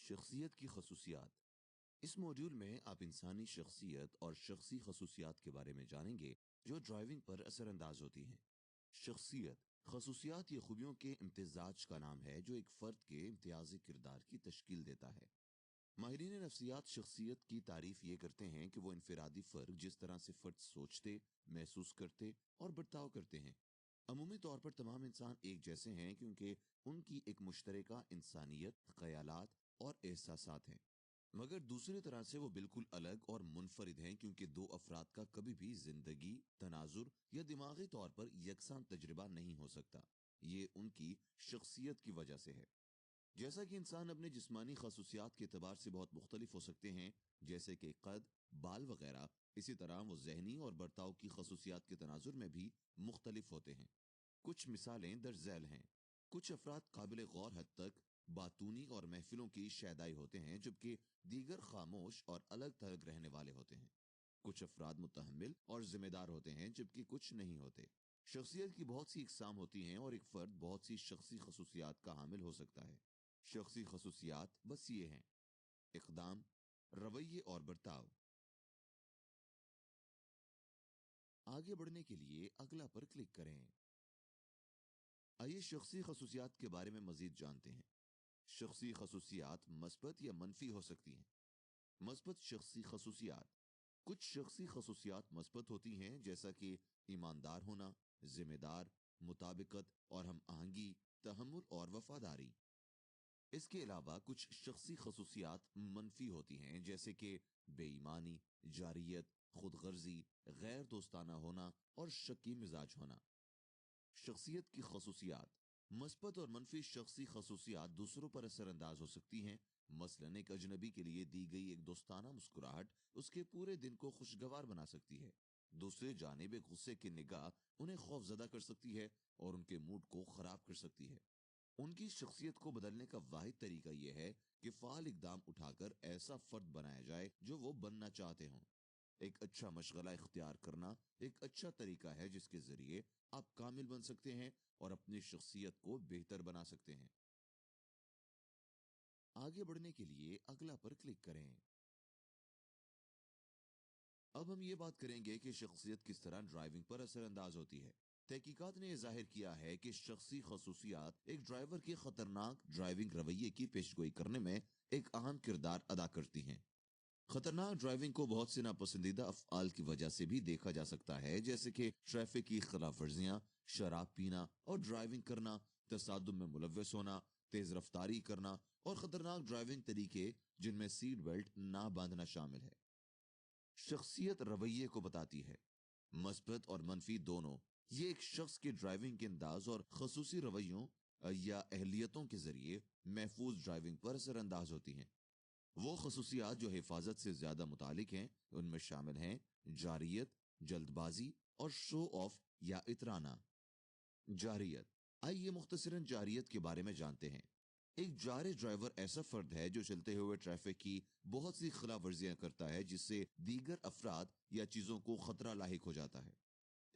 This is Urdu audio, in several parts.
شخصیت کی خصوصیات۔ اس موڈیول میں آپ انسانی شخصیت اور شخصی خصوصیات کے بارے میں جانیں گے جو ڈرائیونگ پر اثر انداز ہوتی ہیں۔ شخصیت، خصوصیات یا خوبیوں کے امتزاج کا نام ہے جو ایک فرد کے امتیازی کردار کی تشکیل دیتا ہے۔ ماہرین نفسیات شخصیت کی تعریف یہ کرتے ہیں کہ وہ انفرادی فرق جس طرح سے فرد سوچتے، محسوس کرتے اور برتاؤ کرتے ہیں۔ عمومی طور پر تمام انسان ایک جیسے ہیں کیونکہ ان کی ایک مشترکہ انسانیت، خیالات اور احساسات ہیں، مگر دوسری طرح سے وہ بالکل الگ اور منفرد ہیں کیونکہ دو افراد کا کبھی بھی زندگی، تناظر یا دماغی طور پر یکساں تجربہ نہیں ہو سکتا۔ یہ ان کی شخصیت کی وجہ سے ہے۔ جیسا کہ انسان اپنے جسمانی خصوصیات کے اعتبار سے بہت مختلف ہو سکتے ہیں، جیسے کہ قد، بال وغیرہ، اسی طرح وہ ذہنی اور برتاؤ کی خصوصیات کے تناظر میں بھی مختلف ہوتے ہیں۔ کچھ مثالیں درج ذیل ہیں۔ کچھ افراد قابل غور حد تک باتونی اور محفلوں کی شیدائی ہوتے ہیں، جبکہ دیگر خاموش اور الگ تھلگ رہنے والے ہوتے ہیں۔ کچھ افراد متحمل اور ذمہ دار ہوتے ہیں، جبکہ کچھ نہیں ہوتے۔ شخصیت کی بہت سی اقسام ہوتی ہیں اور ایک فرد بہت سی شخصی خصوصیات کا حامل ہو سکتا ہے۔ شخصی خصوصیات بس یہ ہیں: اقدام، رویے اور برتاؤ۔ آگے بڑھنے کے لیے اگلا پر کلک کریں۔ آئیے شخصی خصوصیات کے بارے میں مزید جانتے ہیں۔ شخصی خصوصیات مثبت یا منفی ہو سکتی ہیں۔ مثبت شخصی خصوصیات: کچھ شخصی خصوصیات مثبت ہوتی ہیں، جیسا کہ ایماندار ہونا، ذمہ دار، مطابقت اور ہم آہنگی، تحمل اور وفاداری۔ اس کے علاوہ کچھ شخصی خصوصیات منفی ہوتی ہیں، جیسے کہ بے ایمانی، جارحیت، خود غرضی، غیر دوستانہ ہونا اور شکی مزاج ہونا۔ شخصیت کی خصوصیات: مثبت اور منفی شخصی خصوصیات دوسروں پر اثر انداز ہو سکتی ہیں۔ مثلاً ایک اجنبی کے لیے دی گئی ایک دوستانہ مسکراہٹ اس کے پورے دن کو خوشگوار بنا سکتی ہے۔ دوسری جانب ایک غصے کی نگاہ انہیں خوف زدہ کر سکتی ہے اور ان کے موڈ کو خراب کر سکتی ہے۔ ان کی شخصیت کو بدلنے کا واحد طریقہ یہ ہے کہ فعال اقدام اٹھا کر ایسا فرد بنایا جائے جو وہ بننا چاہتے ہوں۔ ایک اچھا مشغلہ اختیار کرنا ایک اچھا طریقہ ہے جس کے ذریعے آپ کامل بن سکتے ہیں اور اپنی شخصیت کو بہتر بنا سکتے ہیں۔ آگے بڑھنے کے لیے اگلا پر کلک کریں۔ اب ہم یہ بات کریں گے کہ شخصیت کس طرح ڈرائیونگ پر اثر انداز ہوتی ہے۔ تحقیقات نے یہ ظاہر کیا ہے کہ شخصی خصوصیات ایک ڈرائیور کے خطرناک ڈرائیونگ رویے کی پیشگوئی کرنے میں ایک اہم کردار ادا کرتی ہیں۔ خطرناک ڈرائیونگ کو بہت سے ناپسندیدہ افعال کی وجہ سے بھی دیکھا جا سکتا ہے، جیسے کہ ٹریفک کی خلاف ورزیاں، شراب پینا اور ڈرائیونگ کرنا، تصادم میں ملوث ہونا، تیز رفتاری کرنا اور خطرناک ڈرائیونگ طریقے جن میں سیٹ بیلٹ نہ باندھنا شامل ہے۔ شخصیت رویے کو بتاتی ہے، مثبت اور منفی دونوں۔ یہ ایک شخص کے ڈرائیونگ کے انداز اور خصوصی رویوں یا اہلیتوں کے ذریعے محفوظ ڈرائیونگ پر اثر انداز ہوتی ہیں۔ وہ خصوصیات جو حفاظت سے زیادہ متعلق ہیں ان میں شامل ہیں جارحیت، جلد بازی اور شو آف یا اترانا۔ جارحیت: آئیے مختصراً جارحیت کے بارے میں جانتے ہیں۔ ایک جارح ڈرائیور ایسا فرد ہے جو چلتے ہوئے ٹریفک کی بہت سی خلاف ورزیاں کرتا ہے جس سے دیگر افراد یا چیزوں کو خطرہ لاحق ہو جاتا ہے۔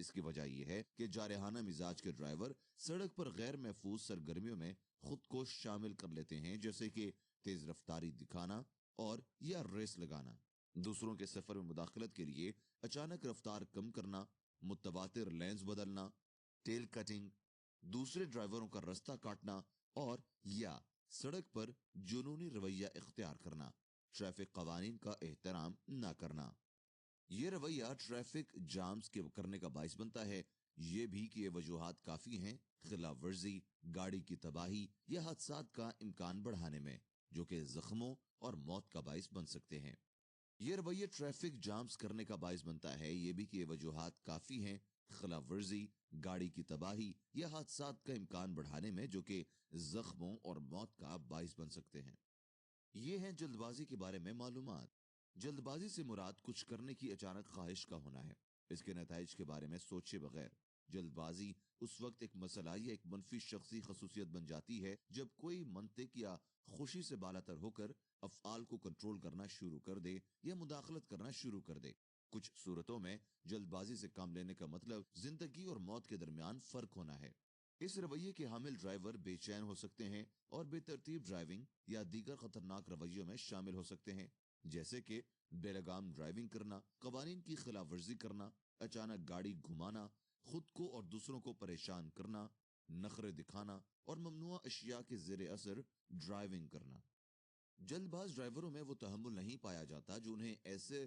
اس کی وجہ یہ ہے کہ جارحانہ مزاج کے ڈرائیور سڑک پر غیر محفوظ سرگرمیوں میں خود کو شامل کر لیتے ہیں، جیسے کہ تیز رفتاری دکھانا اور یا ریس لگانا، دوسروں کے سفر میں مداخلت کے لیے اچانک رفتار کم کرنا، متواتر لینز بدلنا، ٹیل کٹنگ، دوسرے ڈرائیوروں کا راستہ کاٹنا اور یا سڑک پر جنونی رویہ اختیار کرنا، ٹریفک قوانین کا احترام نہ کرنا۔ یہ رویہ ٹریفک جامز کے کرنے کا باعث بنتا ہے۔ یہ بھی کہ یہ وجوہات کافی ہیں خلاف ورزی، گاڑی کی تباہی یا حادثات کا امکان بڑھانے میں، جو کہ زخموں اور موت کا باعث بن سکتے ہیں۔ یہ رویہ ٹریفک جامز کرنے کا باعث بنتا ہے۔ یہ بھی کہ یہ وجوہات کافی ہیں خلاف ورزی، گاڑی کی تباہی یا حادثات کا امکان بڑھانے میں، جو کہ زخموں اور موت کا باعث بن سکتے ہیں۔ یہ ہیں جلد بازی کے بارے میں معلومات۔ جلد بازی سے مراد کچھ کرنے کی اچانک خواہش کا ہونا ہے، اس کے نتائج کے بارے میں سوچے بغیر۔ جلد بازی اس وقت ایک مسئلہ یا ایک منفی شخصی خصوصیت بن جاتی ہے جب کوئی منطق یا خوشی سے بالاتر ہو کر افعال کو کنٹرول کرنا شروع کر دے یا مداخلت کرنا شروع کر دے۔ کچھ صورتوں میں جلد بازی سے کام لینے کا مطلب زندگی اور موت کے درمیان فرق ہونا ہے۔ اس رویے کے حامل ڈرائیور بے چین ہو سکتے ہیں اور بے ترتیب ڈرائیونگ یا دیگر خطرناک رویوں میں شامل ہو سکتے ہیں، جیسے کہ بے لگام ڈرائیونگ کرنا، قوانین کی خلاف ورزی کرنا، اچانک گاڑی گھمانا، خود کو اور دوسروں کو پریشان کرنا، نخرے دکھانا اور ممنوعہ اشیاء کے زیر اثر ڈرائیونگ کرنا۔ جلد باز ڈرائیوروں میں وہ تحمل نہیں پایا جاتا جو انہیں ایسے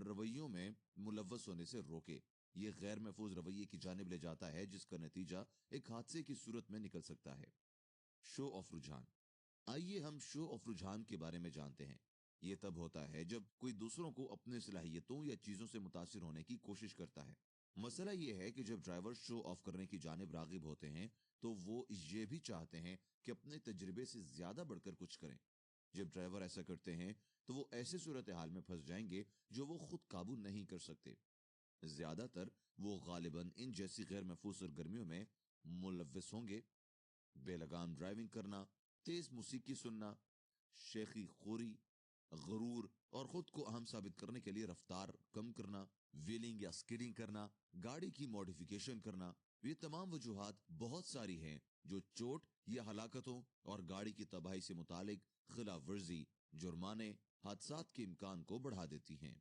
رویوں میں ملوث ہونے سے روکے۔ یہ غیر محفوظ رویے کی جانب لے جاتا ہے جس کا نتیجہ ایک حادثے کی صورت میں نکل سکتا ہے۔ شو آف رجحان۔ آئیے ہم شو آف رجحان کے بارے میں جانتے ہیں۔ یہ تب ہوتا ہے جب کوئی دوسروں کو اپنے صلاحیتوں یا چیزوں سے متاثر ہونے کی کوشش کرتا ہے۔ مسئلہ یہ ہے کہ جب ڈرائیور شو آف کرنے کی جانب راغب ہوتے ہیں تو وہ یہ بھی چاہتے ہیں کہ اپنے تجربے سے زیادہ بڑھ کر کچھ کریں۔ جب ڈرائیور ایسا کرتے ہیں تو وہ ایسے صورتحال میں پھنس جائیں گے جو وہ خود قابو نہیں کر سکتے۔ زیادہ تر وہ غالباً ان جیسی غیر محفوظ سرگرمیوں میں ملوث ہوں گے۔ بے لگام ڈرائیونگ کرنا، تیز موسیقی سننا، شیخی خوری، غرور اور خود کو اہم ثابت کرنے کے لیے رفتار کم کرنا، ویلنگ یا سکیڈنگ کرنا، گاڑی کی موڈیفیکیشن کرنا، یہ تمام وجوہات بہت ساری ہیں جو چوٹ یا ہلاکتوں اور گاڑی کی تباہی سے متعلق خلاف ورزی، جرمانے، حادثات کے امکان کو بڑھا دیتی ہیں۔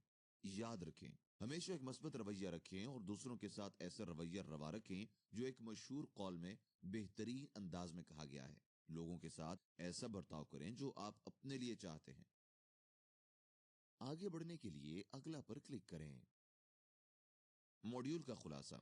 یاد رکھیں، ہمیشہ ایک مثبت رویہ رکھیں اور دوسروں کے ساتھ ایسا رویہ روا رکھیں جو ایک مشہور قول میں بہترین انداز میں کہا گیا ہے۔ لوگوں کے ساتھ ایسا برتاؤ کریں جو آپ اپنے لیے چاہتے ہیں۔ آگے بڑھنے کے لیے اگلا پر کلک کریں۔ موڈیول کا خلاصہ۔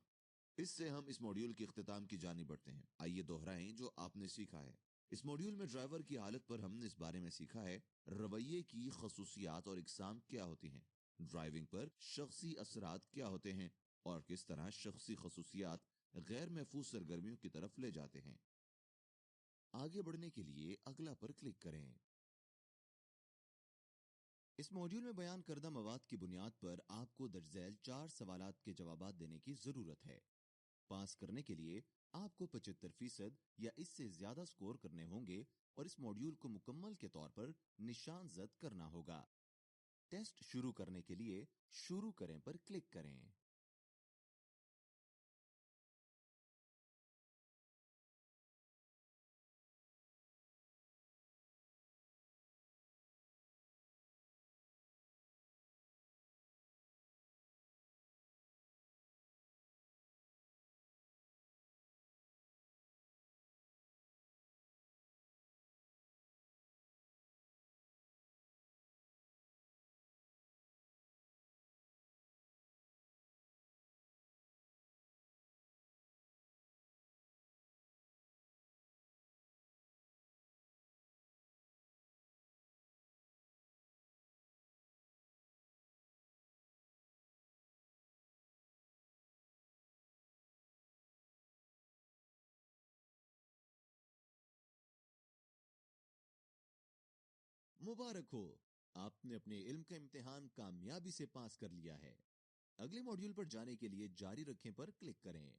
اس سے ہم اس موڈیول کے اختتام کی جانب بڑھتے ہیں۔ آئیے دوہرائیں جو آپ نے سیکھا ہے۔ اس موڈیول میں ڈرائیور کی حالت پر ہم نے اس بارے میں سیکھا ہے رویے کی خصوصیات اور اقسام کیا ہوتی ہیں، ڈرائیونگ پر شخصی اثرات کیا ہوتے ہیں اور کس طرح شخصی خصوصیات غیر محفوظ سرگرمیوں کی طرف لے جاتے ہیں۔ آگے بڑھنے کے لیے اگلا پر کلک کریں۔ اس موڈیول میں بیان کردہ مواد کی بنیاد پر آپ کو درج ذیل 4 سوالات کے جوابات دینے کی ضرورت ہے۔ پاس کرنے کے لیے آپ کو 75% یا اس سے زیادہ سکور کرنے ہوں گے اور اس موڈیول کو مکمل کے طور پر نشان زد کرنا ہوگا۔ ٹیسٹ شروع کرنے کے لیے شروع کریں پر کلک کریں۔ مبارک ہو، آپ نے اپنے علم کا امتحان کامیابی سے پاس کر لیا ہے۔ اگلے موڈیول پر جانے کے لیے جاری رکھیں پر کلک کریں۔